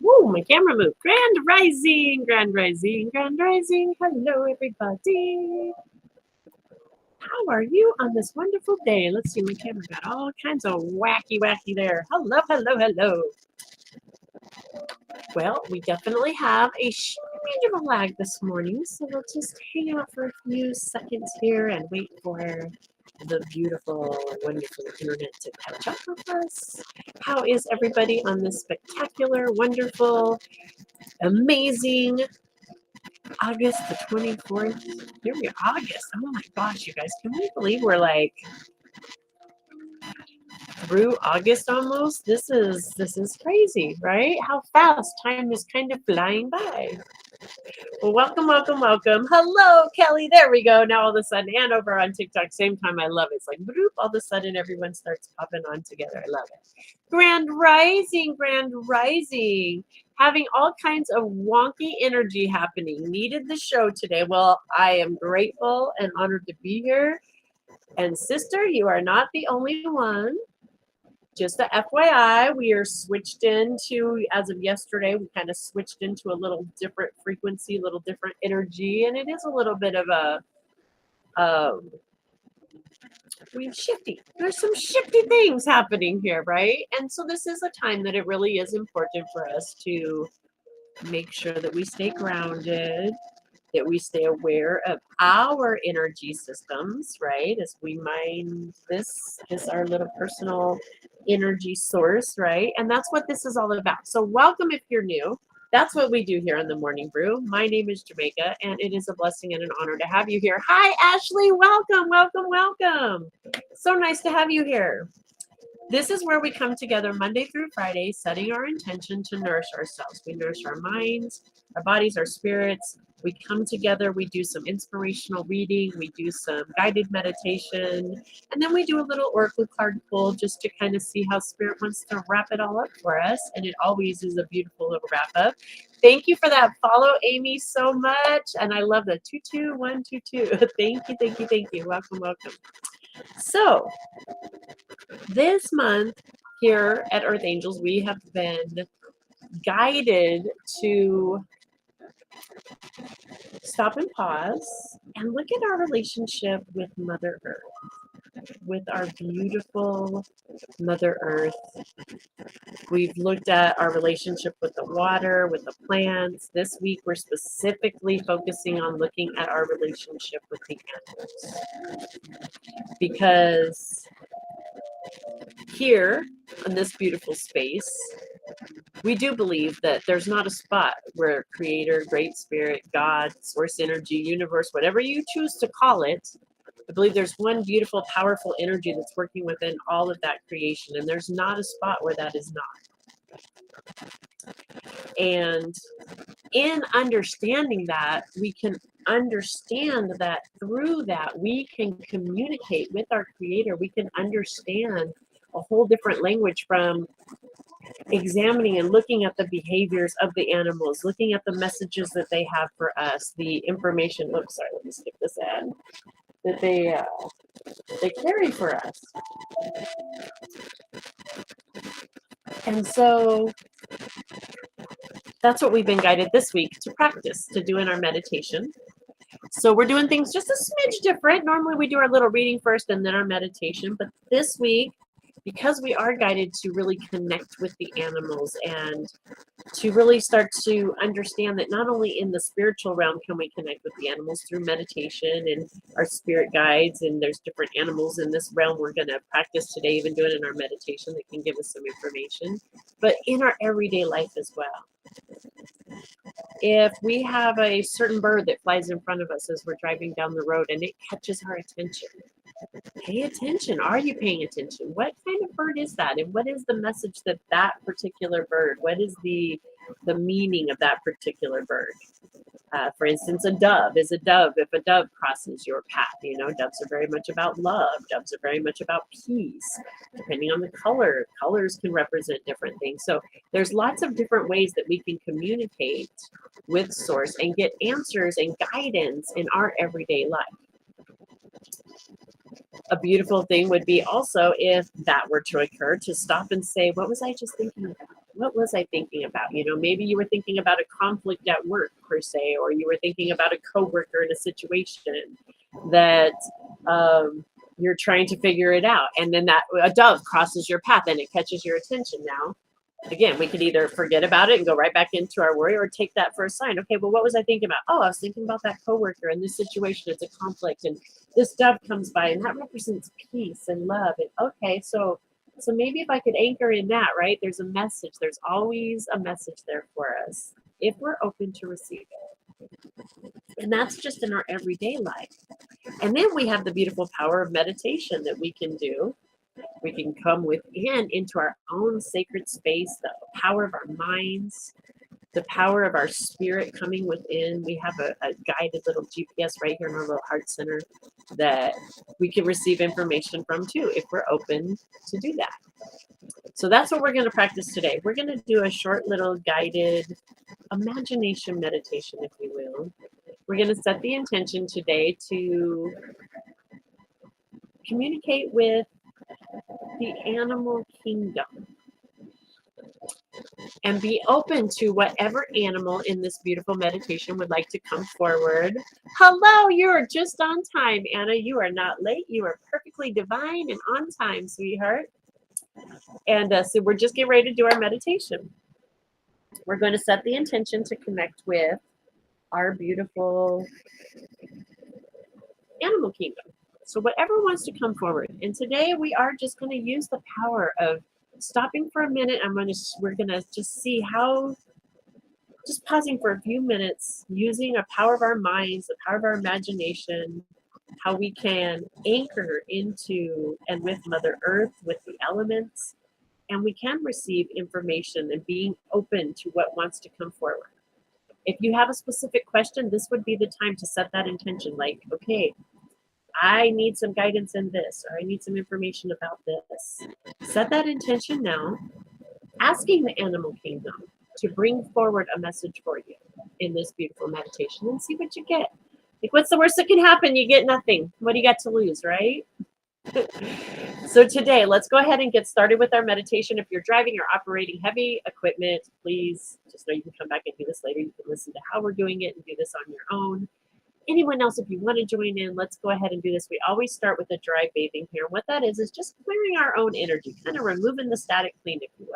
Woo, my camera moved. Grand rising, grand rising, grand rising. Hello, everybody. How are you on this wonderful day? Let's see, my camera got all kinds of wacky there. Hello, hello, hello. Well, we definitely have a smidge of a lag this morning, so we'll just hang out for a few seconds here and wait for the beautiful, wonderful internet to catch up with us. How is everybody on this spectacular, wonderful, amazing August the 24th? Here we are, August. Oh my gosh, you guys, can we believe we're like through August almost? This is crazy, right? How fast time is kind of flying by. Well, welcome, welcome, welcome. Hello, Kelly. There we go. Now all of a sudden, and over on TikTok, same time. I love it. It's like bloop, all of a sudden everyone starts popping on together. I love it. Grand rising, grand rising. Having all kinds of wonky energy happening. Needed the show today. Well, I am grateful and honored to be here. And sister, you are not the only one. Just a FYI, we are switched into, as of yesterday, we kind of switched into a little different frequency, a little different energy, and it is a little bit of we're shifty. There's some shifty things happening here, right? And so this is a time that it really is important for us to make sure that we stay grounded, that we stay aware of our energy systems, right? As we mine this is our little personal energy source, right? And that's what this is all about. So welcome if you're new. That's what we do here on the Morning Brew. My name is Jamaica, and it is a blessing and an honor to have you here. Hi, Ashley. Welcome, welcome, welcome. So nice to have you here. This is where we come together Monday through Friday, setting our intention to nourish ourselves. We nourish our minds, our bodies, our spirits. We come together, we do some inspirational reading, we do some guided meditation, and then we do a little oracle card pull just to kind of see how spirit wants to wrap it all up for us. And it always is a beautiful little wrap up. Thank you for that follow, Amy, so much. And I love the 22122. Thank you, thank you, thank you. Welcome, welcome. So this month here at Earth Angels, we have been guided to stop and pause and look at our relationship with Mother Earth, with our beautiful Mother Earth. We've looked at our relationship with the water, with the plants. This week, we're specifically focusing on looking at our relationship with the animals. Because here, in this beautiful space, we do believe that there's not a spot where Creator, Great Spirit, God, Source Energy, Universe, whatever you choose to call it, I believe there's one beautiful, powerful energy that's working within all of that creation, and there's not a spot where that is not. And in understanding that, we can understand that through that we can communicate with our creator. We can understand a whole different language from examining and looking at the behaviors of the animals, looking at the messages that they have for us, the information. Oops, sorry, let me skip this ad that they carry for us. And so that's what we've been guided this week to practice, to do in our meditation. So we're doing things just a smidge different. Normally we do our little reading first and then our meditation. But this week, because we are guided to really connect with the animals and to really start to understand that not only in the spiritual realm can we connect with the animals through meditation and our spirit guides, and there's different animals in this realm we're going to practice today, even doing in our meditation that can give us some information, but in our everyday life as well. If we have a certain bird that flies in front of us as we're driving down the road and it catches our attention, pay attention. Are you paying attention? What kind of bird is that? And what is the message that that particular bird, what is the meaning of that particular bird? For instance, a dove is a dove. If a dove crosses your path, you know, doves are very much about love. Doves are very much about peace. Depending on the color, colors can represent different things. So there's lots of different ways that we can communicate with Source and get answers and guidance in our everyday life. A beautiful thing would be also, if that were to occur, to stop and say, what was I just thinking about? What was I thinking about? You know, maybe you were thinking about a conflict at work per se, or you were thinking about a coworker in a situation that you're trying to figure it out. And then that a dove crosses your path and it catches your attention. Now, again, we could either forget about it and go right back into our worry, or take that for a sign. Okay, well, what was I thinking about? Oh, I was thinking about that coworker in this situation. It's a conflict, and this dove comes by, and that represents peace and love. And okay, so maybe if I could anchor in that, right? There's a message. There's always a message there for us if we're open to receive it. And that's just in our everyday life. And then we have the beautiful power of meditation that we can do. We can come within into our own sacred space, the power of our minds, the power of our spirit coming within. We have a guided little GPS right here in our little heart center that we can receive information from too, if we're open to do that. So that's what we're going to practice today. We're going to do a short little guided imagination meditation, if you will. We're going to set the intention today to communicate with the animal kingdom and be open to whatever animal in this beautiful meditation would like to come forward. Hello, you are just on time, Anna. You are not late. You are perfectly divine and on time, sweetheart. And so we're just getting ready to do our meditation. We're going to set the intention to connect with our beautiful animal kingdom. So whatever wants to come forward. And today we are just going to use the power of stopping for a minute. We're going to just see how, just pausing for a few minutes, using a power of our minds, the power of our imagination, how we can anchor into and with Mother Earth, with the elements, and we can receive information and being open to what wants to come forward. If you have a specific question, this would be the time to set that intention. Like, okay, I need some guidance in this, or I need some information about this. Set that intention now, asking the animal kingdom to bring forward a message for you in this beautiful meditation, and see what you get. Like, what's the worst that can happen? You get nothing. What do you got to lose, right? So today, let's go ahead and get started with our meditation. If you're driving or operating heavy equipment, please just know you can come back and do this later. You can listen to how we're doing it and do this on your own. Anyone else, if you want to join in, let's go ahead and do this. We always start with a dry bathing here. What that is just clearing our own energy, kind of removing the static clean, if you will.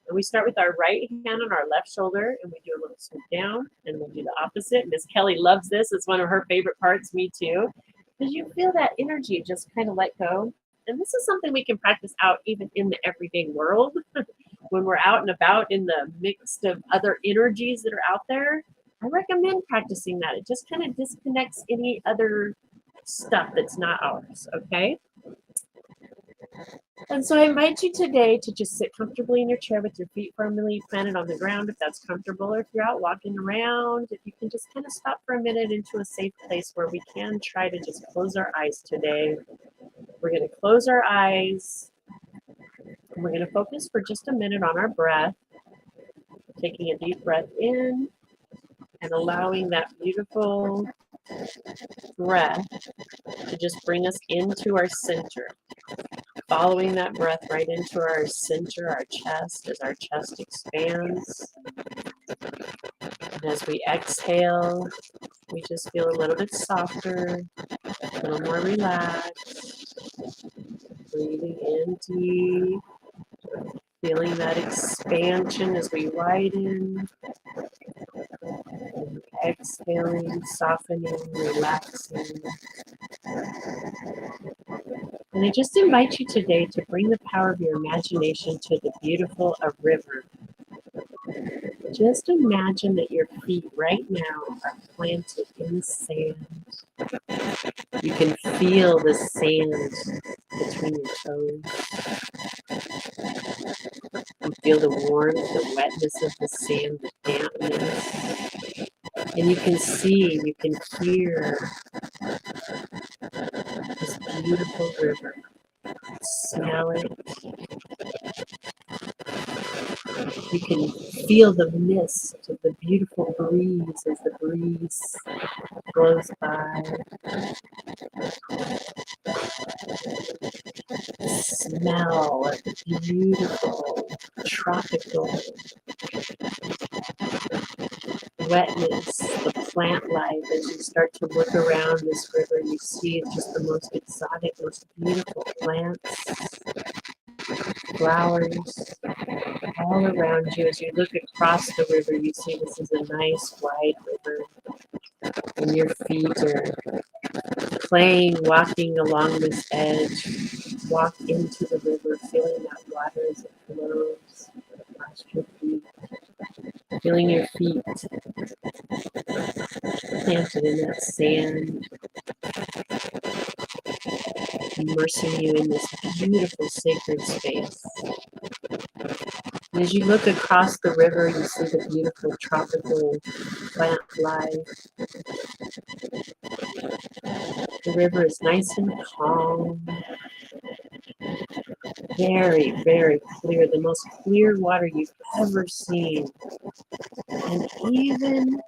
And we start with our right hand on our left shoulder, and we do a little swoop down, and we'll do the opposite. Miss Kelly loves this. It's one of her favorite parts, me too. Because you feel that energy just kind of let go. And this is something we can practice out even in the everyday world. When we're out and about in the mix of other energies that are out there, I recommend practicing that. It just kind of disconnects any other stuff that's not ours, okay? And so I invite you today to just sit comfortably in your chair with your feet firmly planted on the ground if that's comfortable, or if you're out walking around, if you can just kind of stop for a minute into a safe place where we can try to just close our eyes today. We're going to close our eyes and we're going to focus for just a minute on our breath, taking a deep breath in and allowing that beautiful breath to just bring us into our center. Following that breath right into our center, our chest, as our chest expands. And as we exhale, we just feel a little bit softer, a little more relaxed. Breathing in deep, feeling that expansion as we widen. And exhaling, softening, relaxing. And I just invite you today to bring the power of your imagination to the beautiful a river. Just imagine that your feet right now are planted in the sand. You can feel the sand between your toes. You feel the warmth, the wetness of the sand, the dampness. And you can see, you can hear this beautiful river. Smell it. You can feel the mist of the beautiful breeze as the breeze blows by. The smell of the beautiful tropical wetness, the plant life. As you start to look around this river, you see just the most exotic, most beautiful plants, flowers, all around you. As you look across the river, you see this is a nice wide river, and your feet are playing, walking along this edge. Walk into the river, feeling that water as it flows across your feet, feeling your feet planted in that sand, immersing you in this beautiful sacred space. And as you look across the river, you see the beautiful tropical plant life. The river is nice and calm, very, very clear, the most clear water you've ever seen. And even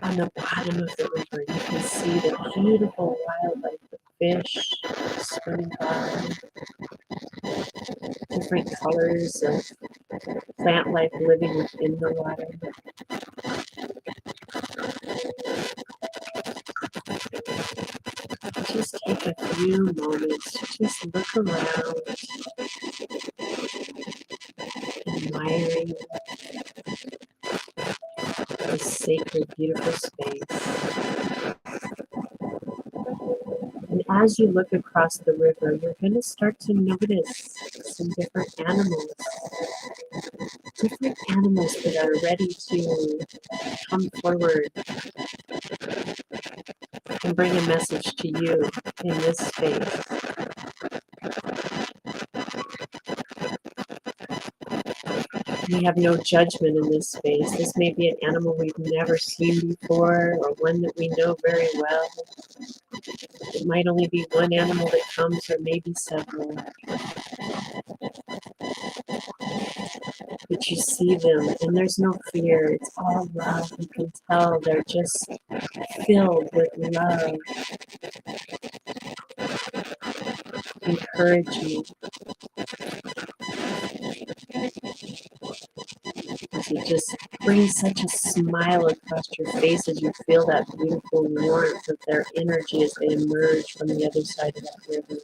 on the bottom of the river, you can see the beautiful wildlife, the fish swimming by, different colors of plant life living within the water. Just take a few moments to just look around, admiring this sacred, beautiful space. And as you look across the river, you're going to start to notice some different animals that are ready to come forward and bring a message to you in this space. We have no judgment in this space. This may be an animal we've never seen before, or one that we know very well. It might only be one animal that comes, or maybe several. But you see them, and there's no fear. It's all love. You can tell they're just filled with love, encouraging. It just brings such a smile across your face as you feel that beautiful warmth of their energy as they emerge from the other side of that river.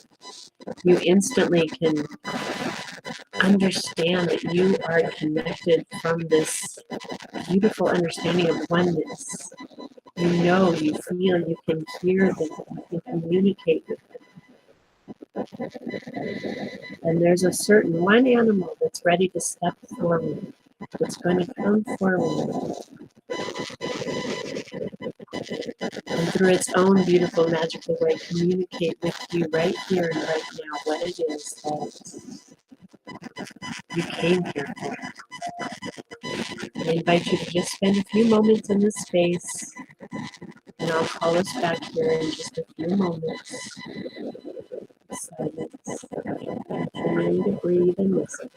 You instantly can understand that you are connected from this beautiful understanding of oneness. You know, you feel, you can hear them, you can communicate with them. And there's a certain one animal that's ready to step forward, that's going to come forward. And through its own beautiful, magical way, communicate with you right here and right now, what it is that you came here for. I invite you to just spend a few moments in this space, and I'll call us back here in just a few moments. Silence. Continue to breathe and listen.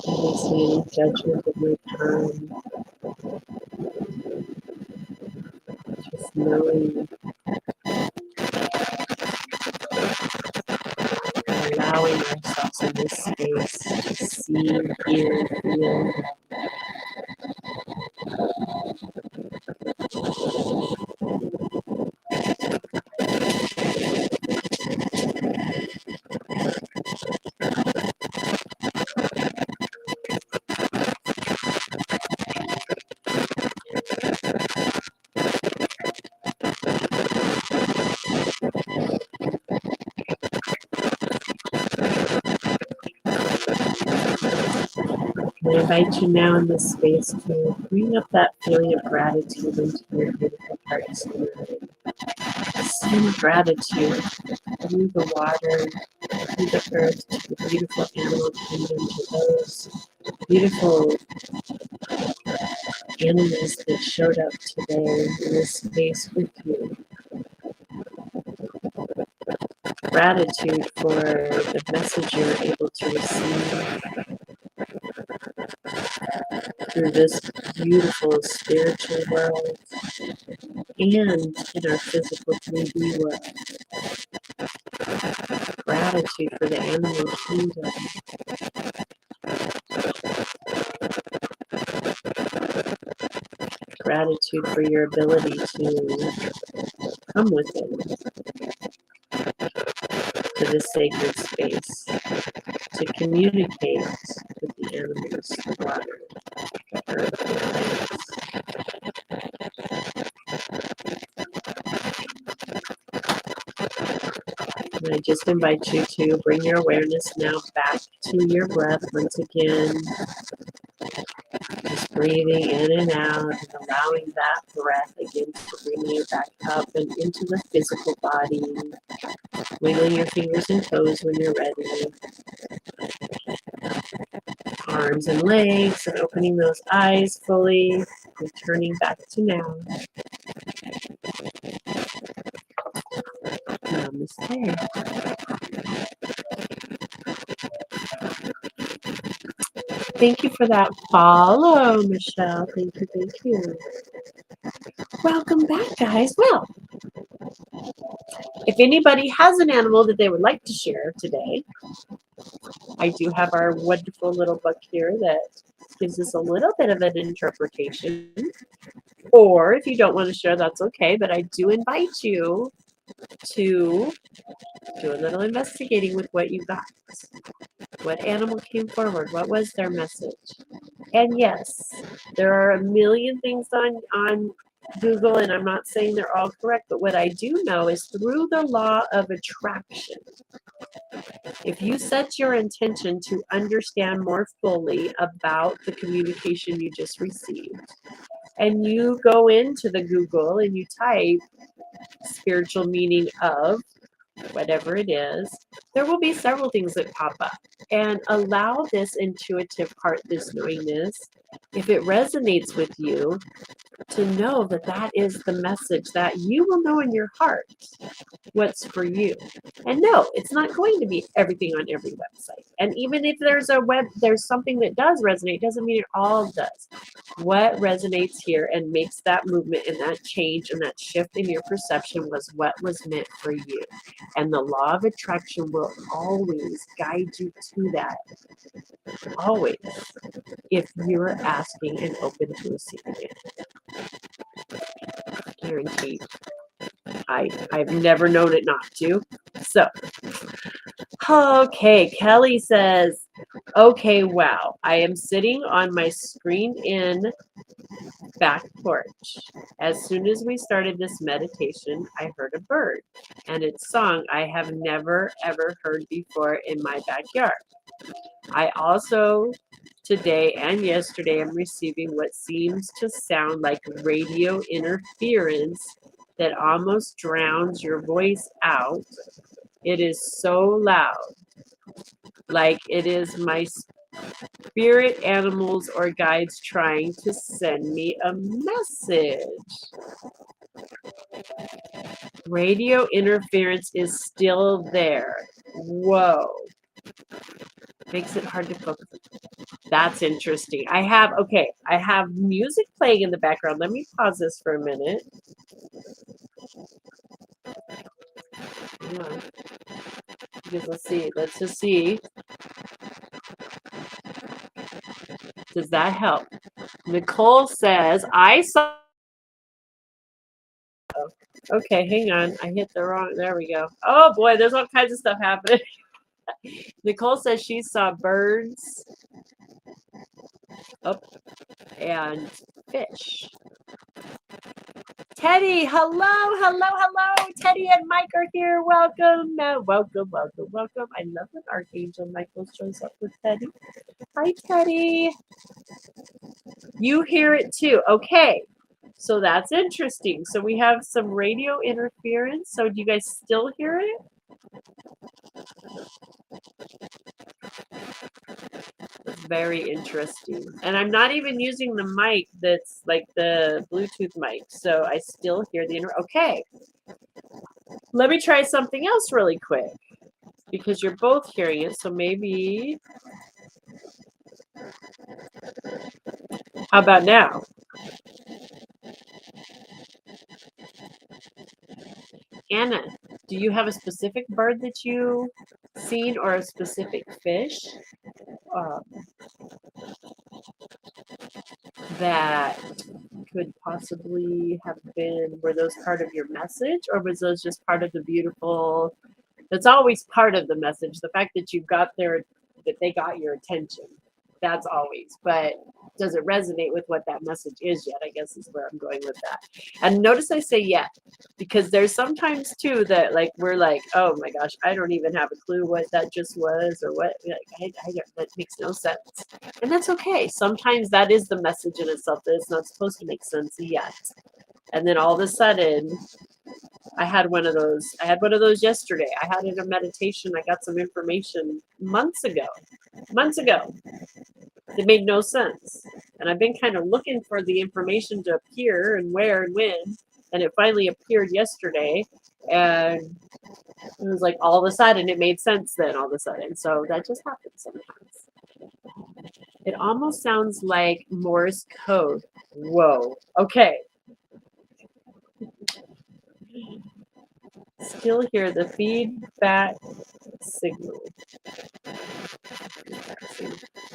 Releasing any judgment of your time. Just knowing, allowing ourselves in this space to see, hear, feel. I invite you now in this space to bring up that feeling of gratitude into your beautiful heart spirit. Send gratitude through the water, through the earth, to the beautiful animal kingdom, to those beautiful animals that showed up today in this space with you. Gratitude for the message you're able to receive through this beautiful spiritual world and in our physical 3D world. Gratitude for the animal kingdom. Gratitude for your ability to come within to this sacred space, to communicate with the animals, the water, the earth, the plants. And I just invite you to bring your awareness now back to your breath once again. Just breathing in and out and allowing that breath again to bring you back up and into the physical body. Wiggling your fingers and toes when you're ready. Arms and legs and opening those eyes fully. Returning back to now. Namaste. Thank you for that follow, Michelle. Thank you, thank you. Welcome back, guys. Well, if anybody has an animal that they would like to share today, I do have our wonderful little book here that gives us a little bit of an interpretation. Or if you don't want to share, that's okay. But I do invite you to do a little investigating with what you got. What animal came forward? What was their message? And yes, there are a million things on Google, and I'm not saying they're all correct, but what I do know is through the law of attraction, if you set your intention to understand more fully about the communication you just received, and you go into the Google and you type spiritual meaning of whatever it is, there will be several things that pop up. And allow this intuitive part, this knowingness, if it resonates with you, to know that that is the message that you will know in your heart what's for you. And no, it's not going to be everything on every website. And even if there's something that does resonate, doesn't mean it all does. What resonates here and makes that movement and that change and that shift in your perception was what was meant for you. And the law of attraction will always guide you to that. Always. If you're asking and open to receiving it. Guaranteed. I've never known it not to. So, okay, Kelly says, okay, wow. I am sitting on my screen in back porch. As soon as we started this meditation, I heard a bird and its song I have never ever heard before in my backyard. I also today and yesterday am receiving what seems to sound like radio interference that almost drowns your voice out. It is so loud, like it is my spirit animals or guides trying to send me a message. Radio interference is still there. Whoa. Makes it hard to focus. That's interesting. I have music playing in the background. Let me pause this for a minute. Hang on. Because let's just see. Does that help? Nicole says, I saw. Okay, hang on. I hit the wrong. There we go. Oh boy, there's all kinds of stuff happening. Nicole says she saw birds up and fish. Teddy, hello, hello, hello. Teddy and Mike are here. Welcome. Welcome, welcome, welcome. I love when Archangel Michael shows up with Teddy. Hi, Teddy. You hear it too. Okay. So that's interesting. So we have some radio interference. So do you guys still hear it? It's very interesting. And I'm not even using the mic that's like the Bluetooth mic. So I still hear the okay. Let me try something else really quick because you're both hearing it. So maybe, how about now? Anna, do you have a specific bird that you seen or a specific fish that could possibly have been, were those part of your message, or was those just part of the beautiful, that's always part of the message, the fact that you got there, that they got your attention, that's always, but does it resonate with what that message is yet, I guess is where I'm going with that. And notice I say yet, because there's sometimes too that like we're like, oh my gosh, I don't even have a clue what that just was, or what, like, that makes no sense. And that's okay. Sometimes that is the message in itself, that it's not supposed to make sense yet. And then all of a sudden, I had one of those. I had one of those yesterday. I had in a meditation. I got some information months ago. It made no sense. And I've been kind of looking for the information to appear and where and when. And it finally appeared yesterday. And it was like all of a sudden it made sense then all of a sudden. So that just happens sometimes. It almost sounds like Morse code. Whoa. Okay. Still hear the feedback signal.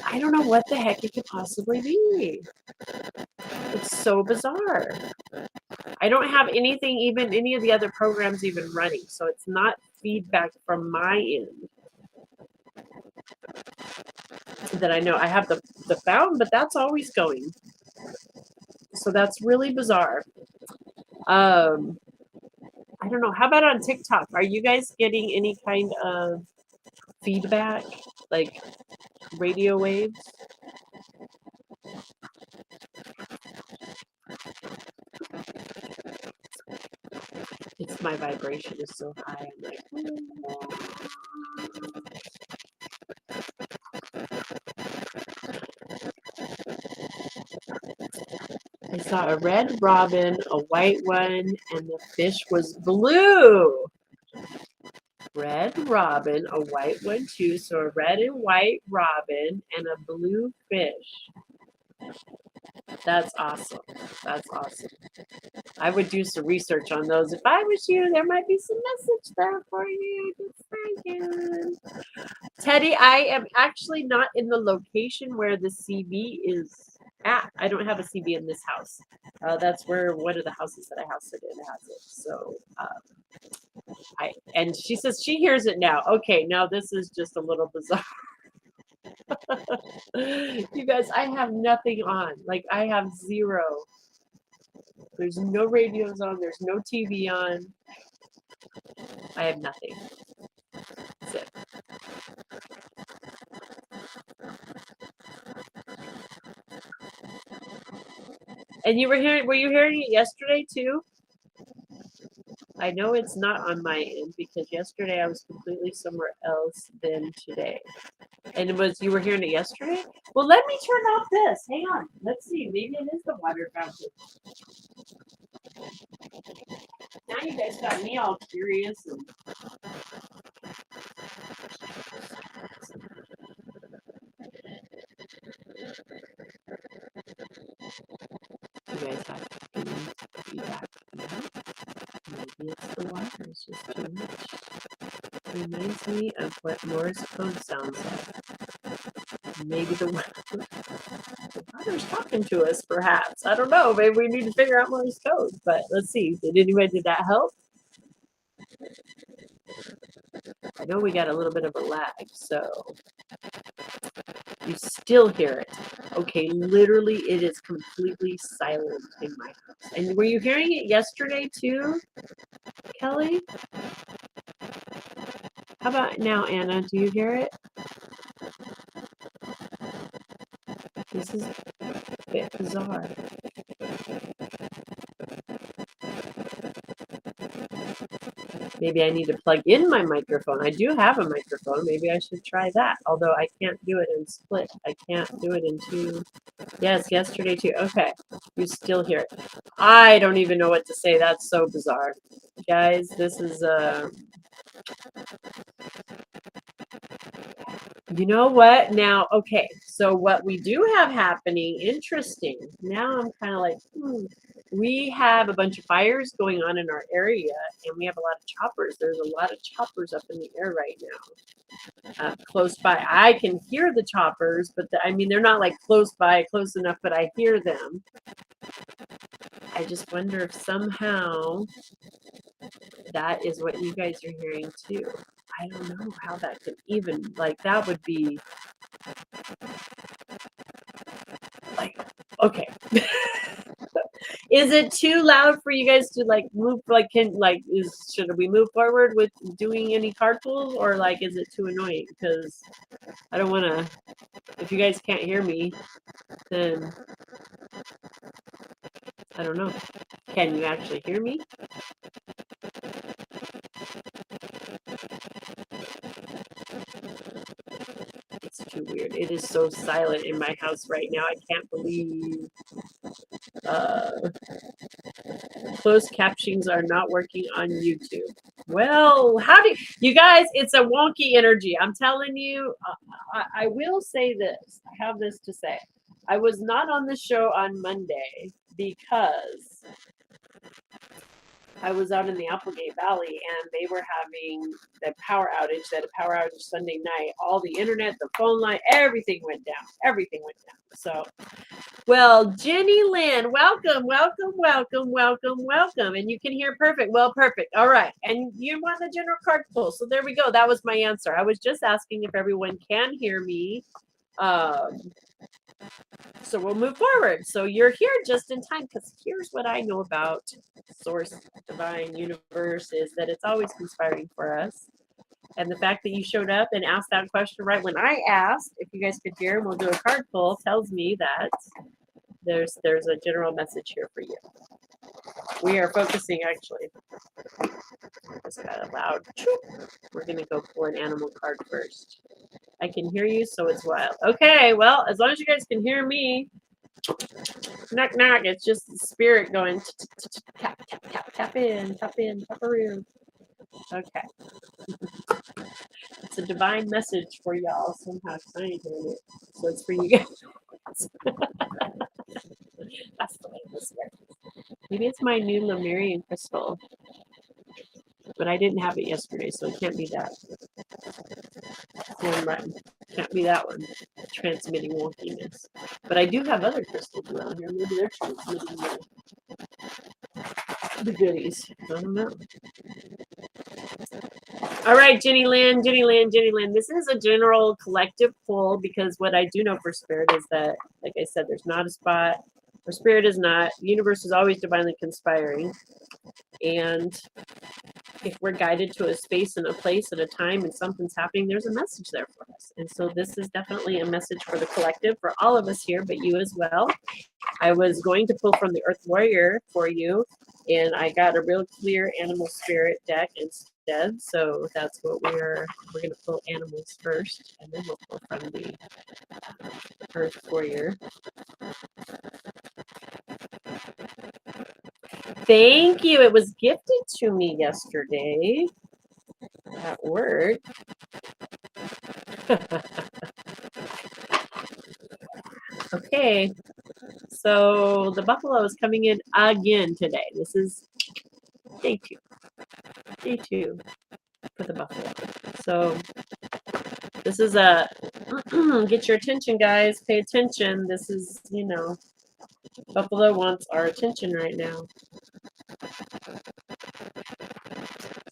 I don't know what the heck it could possibly be. It's so bizarre. I don't have anything, even any of the other programs even running, so it's not feedback from my end that I know. I have the fountain, but that's always going. So that's really bizarre. I don't know. How about on TikTok? Are you guys getting any kind of feedback, like radio waves? It's my vibration is so high. I'm like, I saw a red robin, a white one, and the fish was blue. Red robin, a white one too. So a red and white robin and a blue fish. That's awesome. That's awesome. I would do some research on those. If I was you, there might be some message there for you. Thank you. Teddy, I am actually not in the location where the CB is at. I don't have a CB in this house. That's where one of the houses that I house it in has it. So and she says she hears it now. Okay, now this is just a little bizarre. You guys, I have nothing on. Like, I have zero. There's no radios on. There's no TV on. I have nothing. That's it. And were you hearing it yesterday too? I know it's not on my end because yesterday I was completely somewhere else than today. And you were hearing it yesterday? Well, let me turn off this. Hang on. Let's see. Maybe it is the water fountain. Now you guys got me all curious. And... You guys have to be back. Maybe it's the water. It's just too much. Reminds me of what Morse code sounds like. Maybe the water's talking to us, perhaps. I don't know. Maybe we need to figure out Morse code. But let's see. Did that help? I know we got a little bit of a lag, so you still hear it. Okay, literally it is completely silent in my house. And were you hearing it yesterday too, Kelly? How about now, Anna? Do you hear it? This is a bit bizarre. Maybe I need to plug in my microphone. I do have a microphone. Maybe I should try that. Although I can't do it in split. I can't do it in two. Yes, yesterday too. Okay. You still hear it. I don't even know what to say. That's so bizarre. Guys, this is you know what? Now, okay. So what we do have happening, interesting. Now I'm kind of like, we have a bunch of fires going on in our area, and we have a lot of choppers. There's a lot of choppers up in the air right now, close by. I can hear the choppers, but I mean, they're not like close by, close enough, but I hear them. I just wonder if somehow that is what you guys are hearing too. I don't know how that could even, like, that would be like, okay. Is it too loud for you guys to like move? Like, should we move forward with doing any card pulls, or like, is it too annoying? Because I don't want to. If you guys can't hear me, then I don't know. Can you actually hear me? It's too weird. It is so silent in my house right now. I can't believe. Closed captions are not working on YouTube. Well, how do you guys? It's a wonky energy. I'm telling you. I will say this. I have this to say. I was not on the show on Monday because I was out in the Applegate Valley and they were having the power outage. They had a power outage Sunday night. All the internet, the phone line, everything went down. Everything went down. So, well, Jenny Lynn, welcome, welcome, welcome, welcome, welcome. And you can hear perfect. Well, perfect. All right. And you want the general card pull. So there we go. That was my answer. I was just asking if everyone can hear me. So we'll move forward. So you're here just in time, because here's what I know about Source, Divine, Universe, is that it's always conspiring for us. And the fact that you showed up and asked that question right when I asked if you guys could hear, and we'll do a card pull, tells me that there's a general message here for you. We are focusing, actually. Just got it loud. We're going to go for an animal card first. I can hear you, so it's wild. Okay, well, as long as you guys can hear me, knock, knock. It's just the spirit going tap, tap, tap, tap in, tap-a-roo. Okay. It's a divine message for y'all somehow. I ain't hearing it, so it's for you guys. That's the way this works. Maybe it's my new Lemurian crystal, but I didn't have it yesterday, so it can't be that. Can't be that one. Transmitting wonkiness. But I do have other crystals around here. Maybe they're transmitting the goodies. I don't know. All right, Jenny Lynn. This is a general collective poll because what I do know for Spirit is that, like I said, there's not a spot where Spirit is not. The universe is always divinely conspiring. And if we're guided to a space and a place at a time and something's happening, there's a message there for us. And so this is definitely a message for the collective, for all of us here, but you as well. I was going to pull from the Earth Warrior for you, and I got a real clear animal spirit deck instead. So that's what we're going to pull animals first, and then we'll pull from the Earth Warrior. Thank you. It was gifted to me yesterday at work. Okay, so the buffalo is coming in again today. This is day two for the buffalo. So this is a get your attention, guys. Pay attention. This is, buffalo wants our attention right now.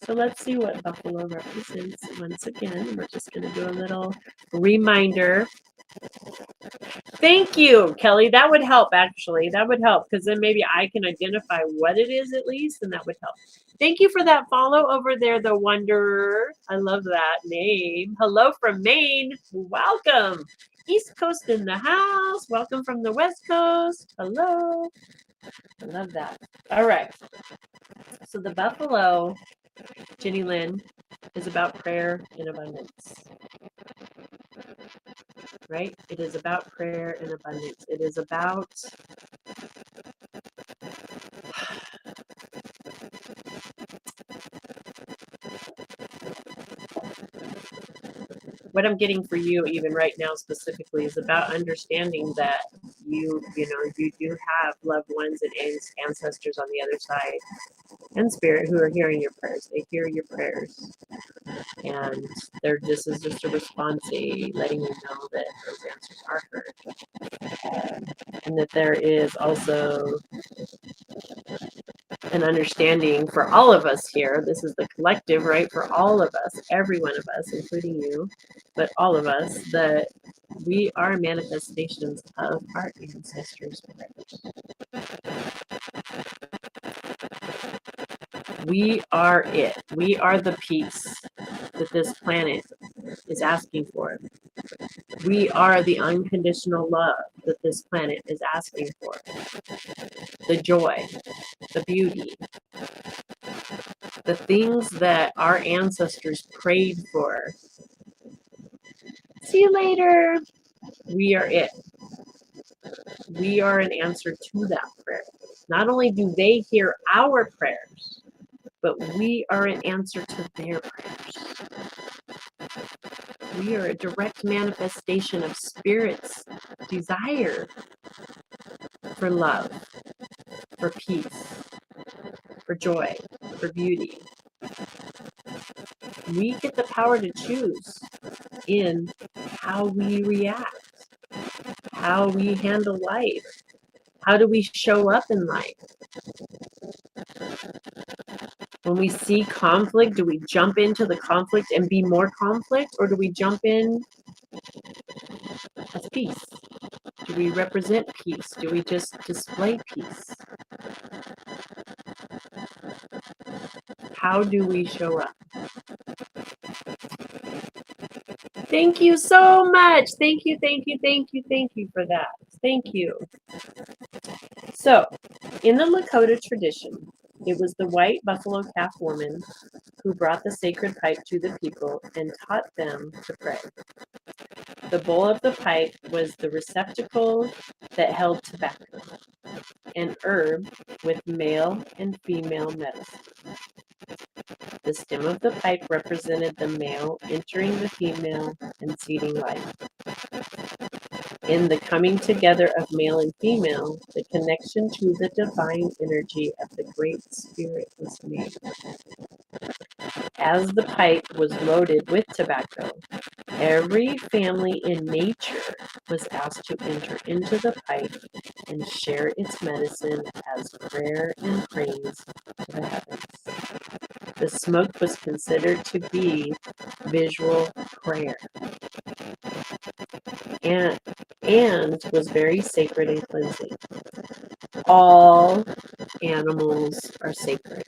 So let's see what buffalo represents once again. We're just going to do a little reminder. Thank you, Kelly. That would help, actually. That would help because then maybe I can identify what it is at least, and that would help. Thank you for that follow over there, the Wanderer. I love that name. Hello from Maine. Welcome. East Coast in the house. Welcome from the West Coast. Hello. I love that. All right. So the buffalo, Jenny Lynn, is about prayer and abundance. Right? It is about prayer and abundance. It is about what I'm getting for you even right now specifically is about understanding that you do have loved ones and ancestors on the other side and spirit who are hearing your prayers. They hear your prayers. And this is just a response, letting you know that those answers are heard. And that there is also an understanding for all of us here. This is the collective, right? For all of us, every one of us, including you, but all of us, that we are manifestations of our ancestors' prayers. We are it. We are the peace that this planet is asking for. We are the unconditional love that this planet is asking for. The joy, the beauty, the things that our ancestors prayed for. See you later. We are it. We are an answer to that prayer. Not only do they hear our prayers, but we are an answer to their prayers. We are a direct manifestation of Spirit's desire for love, for peace, for joy, for beauty. We get the power to choose in how we react, how we handle life, how do we show up in life. When we see conflict, do we jump into the conflict and be more conflict, or do we jump in as peace? Do we represent peace? Do we just display peace? How do we show up? Thank you so much. Thank you for that. Thank you. So, in the Lakota tradition, it was the white buffalo calf woman who brought the sacred pipe to the people and taught them to pray. The bowl of the pipe was the receptacle that held tobacco, an herb with male and female medicine. The stem of the pipe represented the male entering the female and seeding life. In the coming together of male and female, the connection to the divine energy of the Great Spirit was made. As the pipe was loaded with tobacco, every family in nature was asked to enter into the pipe and share its medicine as prayer and praise to the heavens. The smoke was considered to be visual prayer and, and was very sacred and cleansing. All animals are sacred.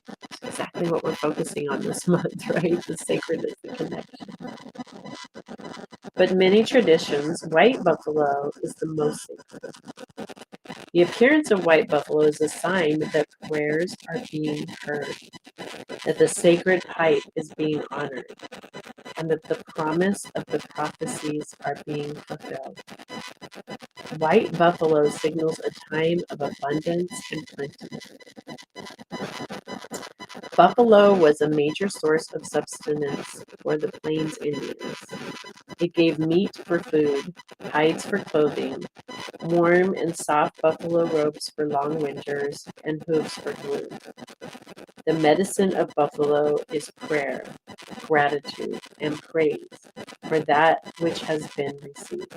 That's exactly what we're focusing on this month, right? The sacredness, the connection. But in many traditions, white buffalo is the most sacred. The appearance of white buffalo is a sign that prayers are being heard, that the sacred pipe is being honored, and that the promise of the prophecies are being fulfilled. White buffalo signals a time of abundance and plenty. Buffalo was a major source of sustenance for the Plains Indians. It gave meat for food, hides for clothing, warm and soft buffalo robes for long winters, and hooves for glue. The medicine of buffalo is prayer, gratitude, and praise for that which has been received.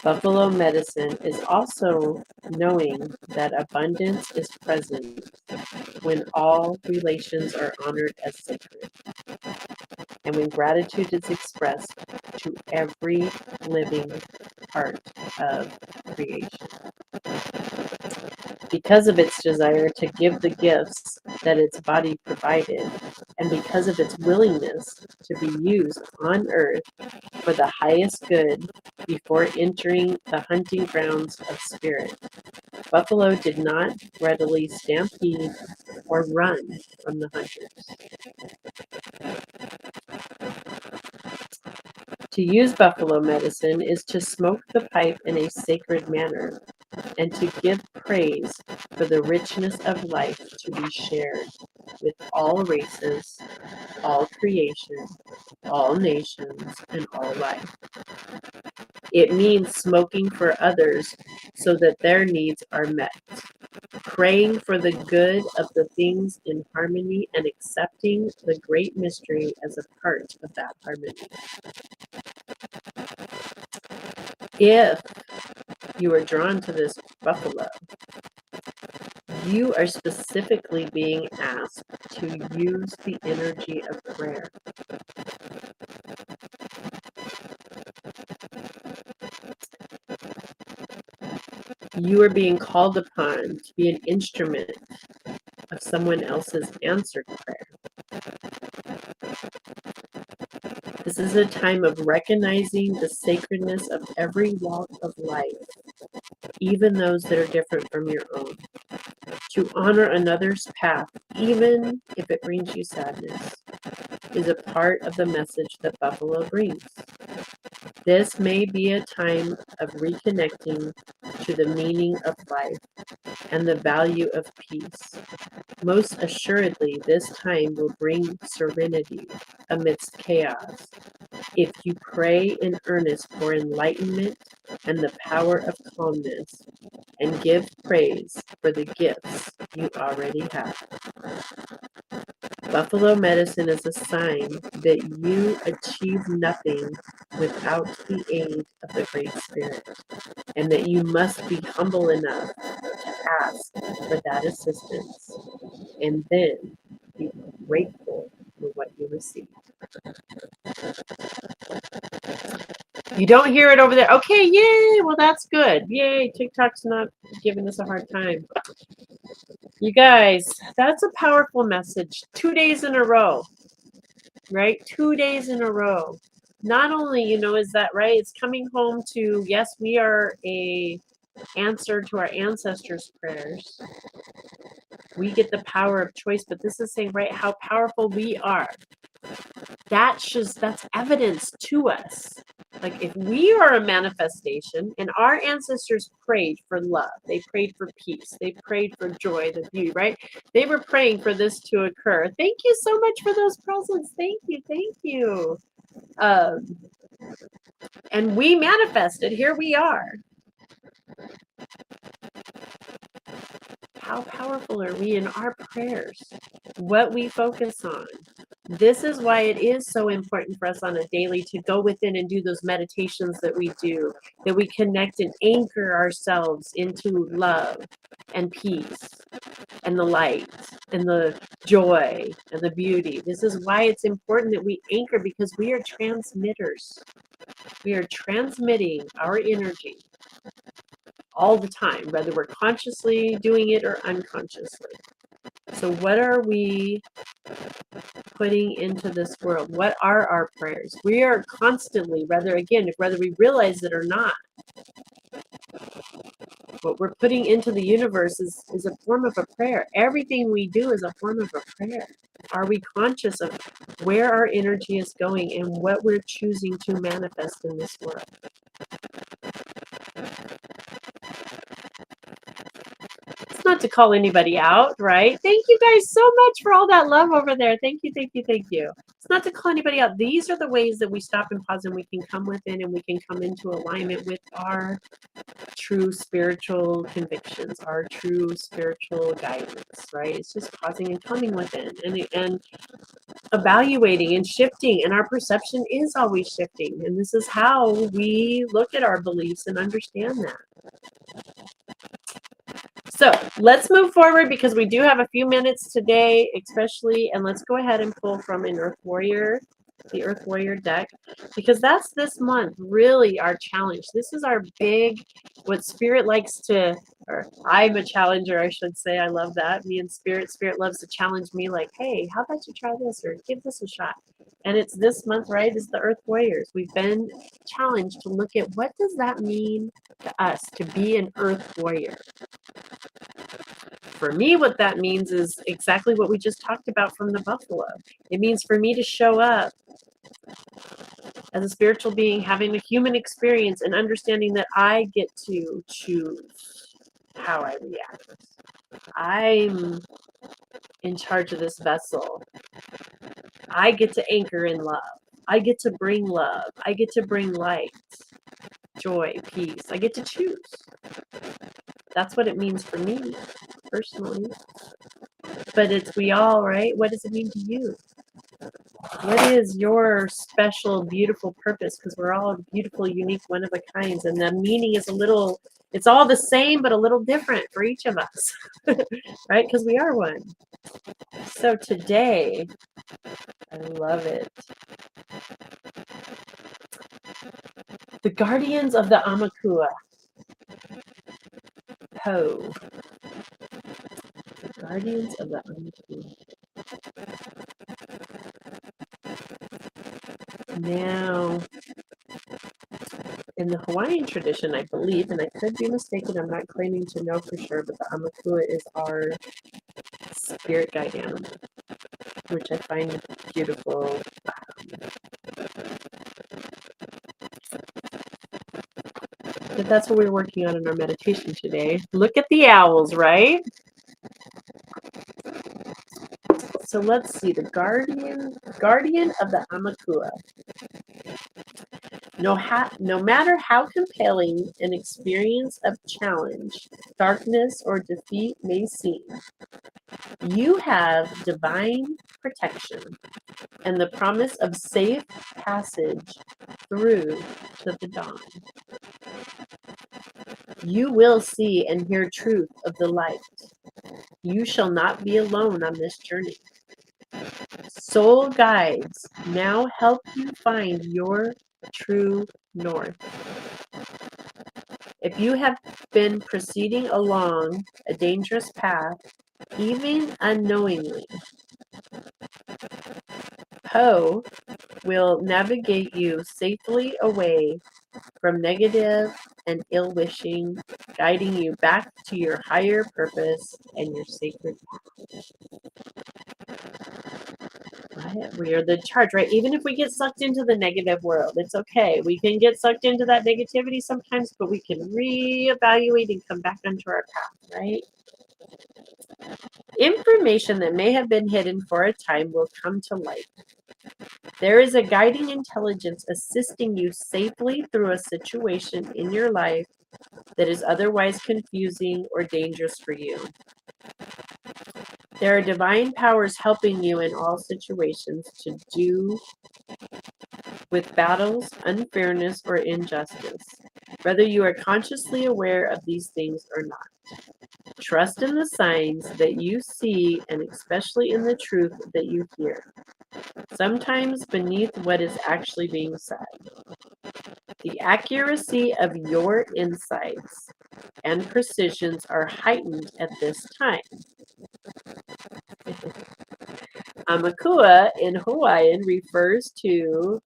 Buffalo medicine is also knowing that abundance is present when all relations are honored as sacred, and when gratitude is expressed to every living part of creation. Because of its desire to give the gifts that its body provided, and because of its willingness to be used on earth for the highest good before entering the hunting grounds of spirit, buffalo did not readily stampede or run from the hunters. To use buffalo medicine is to smoke the pipe in a sacred manner and to give praise for the richness of life to be shared with all races, all creation, all nations, and all life. It means smoking for others so that their needs are met, praying for the good of the things in harmony, and accepting the great mystery as a part of that harmony. If you are drawn to this buffalo, you are specifically being asked to use the energy of prayer. You are being called upon to be an instrument of someone else's answered prayer. This is a time of recognizing the sacredness of every walk of life, even those that are different from your own. To honor another's path, even if it brings you sadness, is a part of the message that Buffalo brings. This may be a time of reconnecting to the meaning of life and the value of peace. Most assuredly, this time will bring serenity amidst chaos if you pray in earnest for enlightenment and the power of calmness, and give praise for the gifts you already have. Buffalo medicine is a sign that you achieve nothing without the aid of the Great Spirit, and that you must be humble enough to ask for that assistance, and then be grateful for what you receive. You don't hear it over there. Okay, yay. Well, that's good. Yay. TikTok's not giving us a hard time. You guys, that's a powerful message. 2 days in a row, right? 2 days in a row. Not only, is that right? It's coming home to, yes, we are a answer to our ancestors' prayers. We get the power of choice, but this is saying, right, how powerful we are. That's evidence to us. Like, if we are a manifestation and our ancestors prayed for love, they prayed for peace, they prayed for joy, the beauty, right? They were praying for this to occur. Thank you so much for those presents. Thank you. Thank you. And we manifested. Here we are. How powerful are we in our prayers? What we focus on. This is why it is so important for us on a daily to go within and do those meditations that we do, that we connect and anchor ourselves into love and peace and the light and the joy and the beauty. This is why it's important that we anchor, because we are transmitters. We are transmitting our energy all the time, whether we're consciously doing it or unconsciously. So what are we putting into this world? What are our prayers? We are constantly, whether we realize it or not, what we're putting into the universe is a form of a prayer. Everything we do is a form of a prayer. Are we conscious of where our energy is going and what we're choosing to manifest in this world? It's not to call anybody out, right? Thank you guys so much for all that love over there. Thank you, thank you, thank you. It's not to call anybody out. These are the ways that we stop and pause and we can come within and we can come into alignment with our true spiritual convictions, our true spiritual guidance, right? It's just pausing and coming within and evaluating and shifting, and our perception is always shifting. And this is how we look at our beliefs and understand that. So let's move forward because we do have a few minutes today, especially, and let's go ahead and pull from an Earth Warrior, the Earth Warrior deck, because that's this month really our challenge. This is our big, what Spirit likes to, or I'm a challenger, I should say. I love that. Me and Spirit loves to challenge me like, hey, how about you try this or give this a shot? And it's this month, right, is the Earth Warriors. We've been challenged to look at what does that mean to us to be an Earth Warrior. For me, what that means is exactly what we just talked about from the buffalo. It means for me to show up as a spiritual being, having a human experience and understanding that I get to choose how I react. I'm in charge of this vessel. I get to anchor in love. I get to bring love. I get to bring light, joy, peace. I get to choose. That's what it means for me, personally. But it's we all, right? What does it mean to you? What is your special, beautiful purpose? Because we're all beautiful, unique, one of a kinds. And the meaning is it's all the same, but a little different for each of us, right? Because we are one. So today, I love it. The Guardians of the Amakua. Ho. The Guardians of the Amakua. Now, in the Hawaiian tradition, I believe, and I could be mistaken, I'm not claiming to know for sure, but the Amakua is our spirit guide animal, which I find beautiful. But that's what we're working on in our meditation today. Look at the owls, right? So let's see, the guardian of the Amakua. No matter how compelling an experience of challenge, darkness, or defeat may seem, you have divine protection and the promise of safe passage through to the dawn. You will see and hear truth of the light. You shall not be alone on this journey. Soul guides now help you find your true north. If you have been proceeding along a dangerous path, even unknowingly, Poe will navigate you safely away from negative and ill-wishing, guiding you back to your higher purpose and your sacred path. Right? We are the charge, right? Even if we get sucked into the negative world, it's okay. We can get sucked into that negativity sometimes, but we can reevaluate and come back onto our path, right? Information that may have been hidden for a time will come to light. There is a guiding intelligence assisting you safely through a situation in your life that is otherwise confusing or dangerous for you. There are divine powers helping you in all situations to do with battles, unfairness, or injustice, whether you are consciously aware of these things or not. Trust in the signs that you see and especially in the truth that you hear, sometimes beneath what is actually being said. The accuracy of your insights and precisions are heightened at this time. Amakua in Hawaiian refers to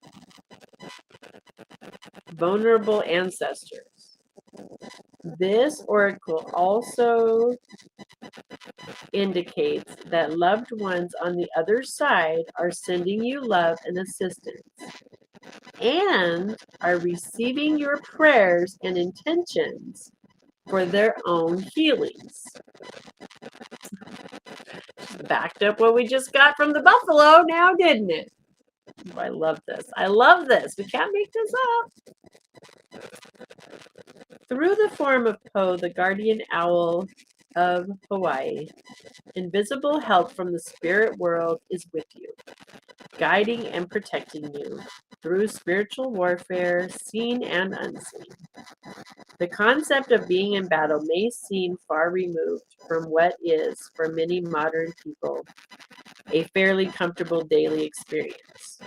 vulnerable ancestors. This oracle also indicates that loved ones on the other side are sending you love and assistance and are receiving your prayers and intentions for their own healings. Backed up what we just got from the buffalo now, didn't it? Oh, I love this. I love this. We can't make this up. Through the form of Po, the guardian owl of Hawaii, invisible help from the spirit world is with you, guiding and protecting you through spiritual warfare, seen and unseen. The concept of being in battle may seem far removed from what is, for many modern people, a fairly comfortable daily experience.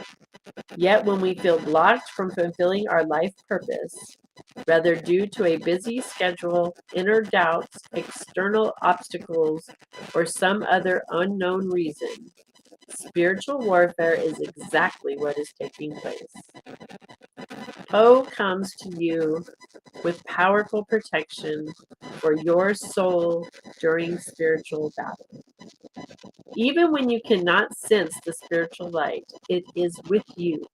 Yet when we feel blocked from fulfilling our life purpose, whether due to a busy schedule, inner doubts, external obstacles, or some other unknown reason, spiritual warfare is exactly what is taking place. Po comes to you with powerful protection for your soul during spiritual battle. Even when you cannot sense the spiritual light, it is with you.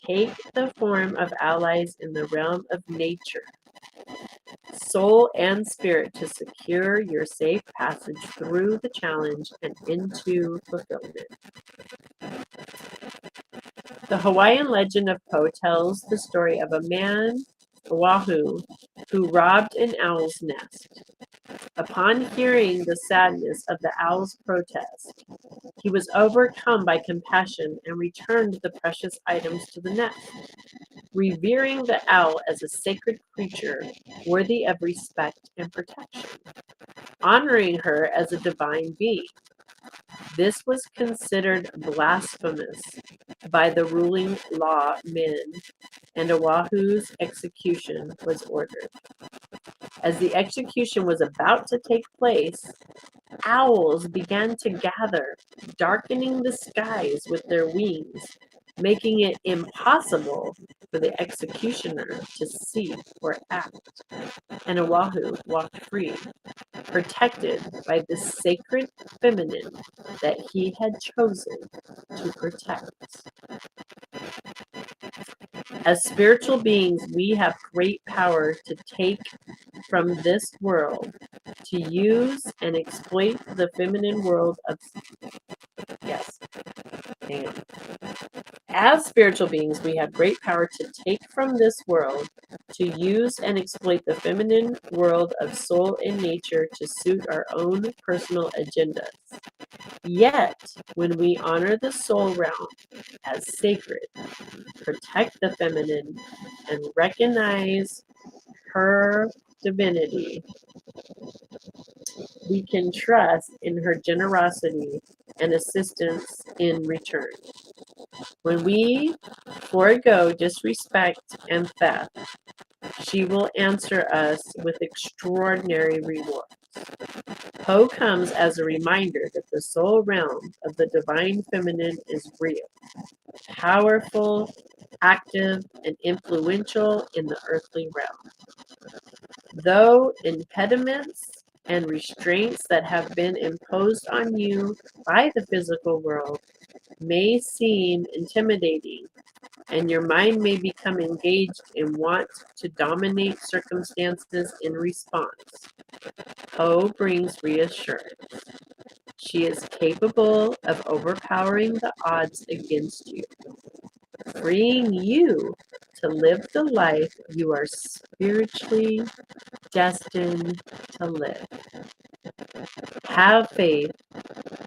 Take the form of allies in the realm of nature, soul and spirit, to secure your safe passage through the challenge and into fulfillment. The Hawaiian legend of Po tells the story of a man, Oahu, who robbed an owl's nest. Upon hearing the sadness of the owl's protest, he was overcome by compassion and returned the precious items to the nest, revering the owl as a sacred creature worthy of respect and protection, honoring her as a divine being. This was considered blasphemous by the ruling law men, and Oahu's execution was ordered. As the execution was about to take place, owls began to gather, darkening the skies with their wings, making it impossible for the executioner to see or act. And Oahu walked free, protected by the sacred feminine that he had chosen to protect. As spiritual beings, we have great power to take from this world, to use and exploit the feminine world of... Yes. Hang on. As spiritual beings, we have great power to take from this world, to use and exploit the feminine world of soul and nature to suit our own personal agendas. Yet, when we honor the soul realm as sacred, protect the feminine, and recognize her divinity, we can trust in her generosity and assistance in return. When we forego disrespect and theft, she will answer us with extraordinary rewards. Po comes as a reminder that the soul realm of the divine feminine is real, powerful, active, and influential in the earthly realm. Though impediments and restraints that have been imposed on you by the physical world may seem intimidating, and your mind may become engaged in want to dominate circumstances in response, Po brings reassurance. She is capable of overpowering the odds against you, freeing you to live the life you are spiritually destined to live. Have faith,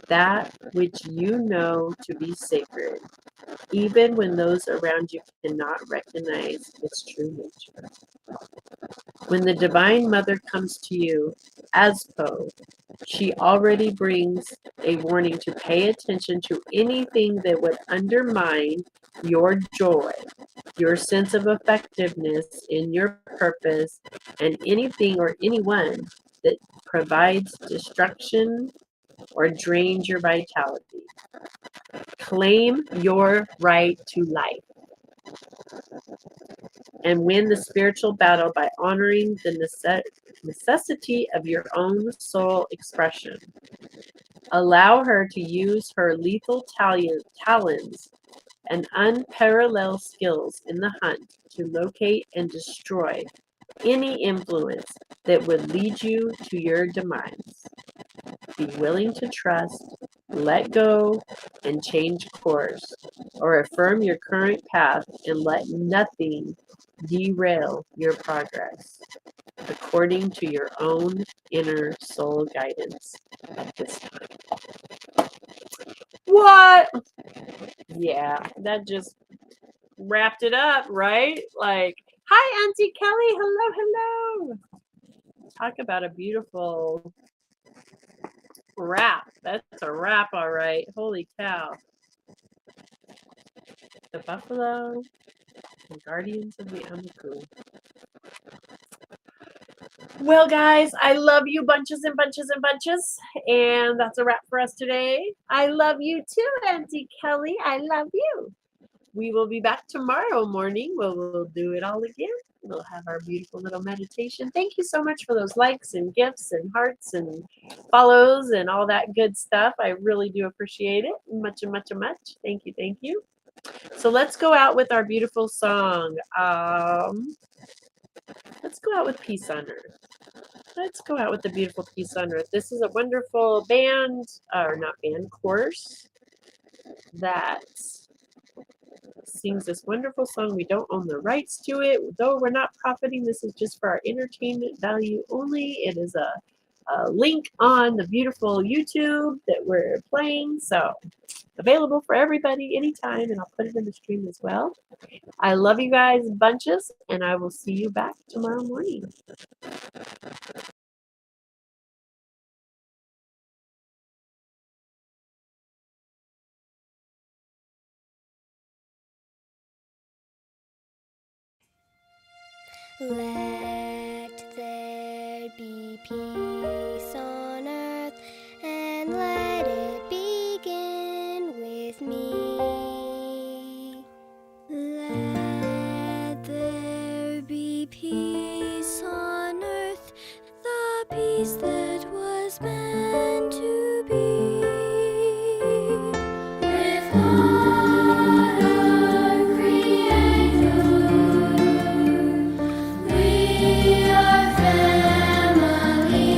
that which you know to be sacred, even when those around you cannot recognize its true nature. When the Divine Mother comes to you as Poe, she already brings a warning to pay attention to anything that would undermine your joy, your sense of effectiveness in your purpose, and anything or anyone that provides destruction or drains your vitality. Claim your right to life and win the spiritual battle by honoring the necessity of your own soul expression. Allow her to use her lethal talons and unparalleled skills in the hunt to locate and destroy any influence that would lead you to your demise. Be willing to trust, let go, and change course, or affirm your current path and let nothing derail your progress, according to your own inner soul guidance at this time. What? Yeah, that just wrapped it up, right? Like, hi, Auntie Kelly. Hello, hello. Talk about a beautiful wrap. That's a wrap, all right. Holy cow. The buffalo and guardians of the Amaku. Well, guys, I love you bunches and bunches and bunches. And that's a wrap for us today. I love you too, Auntie Kelly. I love you. We will be back tomorrow morning. We'll do it all again. We'll have our beautiful little meditation. Thank you so much for those likes and gifts and hearts and follows and all that good stuff. I really do appreciate it. Much and much and much. Thank you. Thank you. So let's go out with our beautiful song. Let's go out with Peace on Earth. Let's go out with the beautiful Peace on Earth. This is a wonderful band, or not band, course that sings this wonderful song. We don't own the rights to it, though we're not profiting. This is just for our entertainment value only. It is a link on the beautiful YouTube that we're playing, so available for everybody anytime, and I'll put it in the stream as well. I love you guys bunches, and I will see you back tomorrow morning. Let there be peace on earth, and let it begin with me. Let there be peace on earth, the peace that was meant to be. With God our Creator, we are family.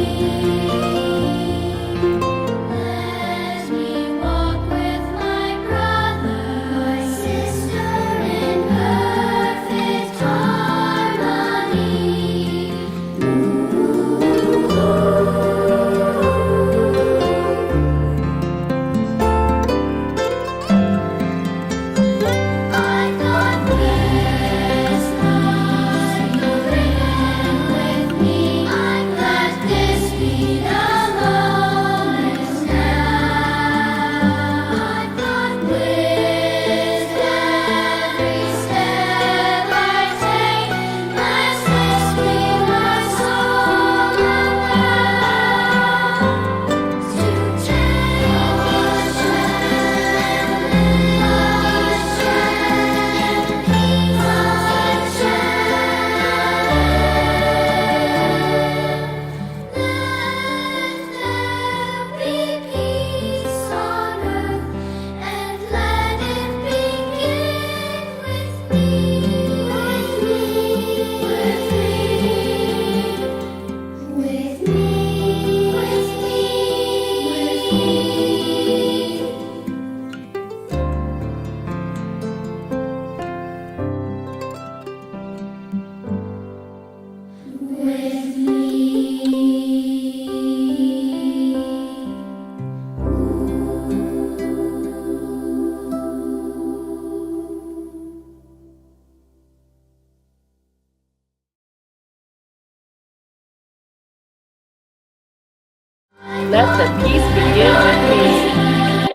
Let the peace begin with me.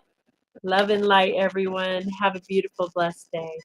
Love and light, everyone. Have a beautiful, blessed day.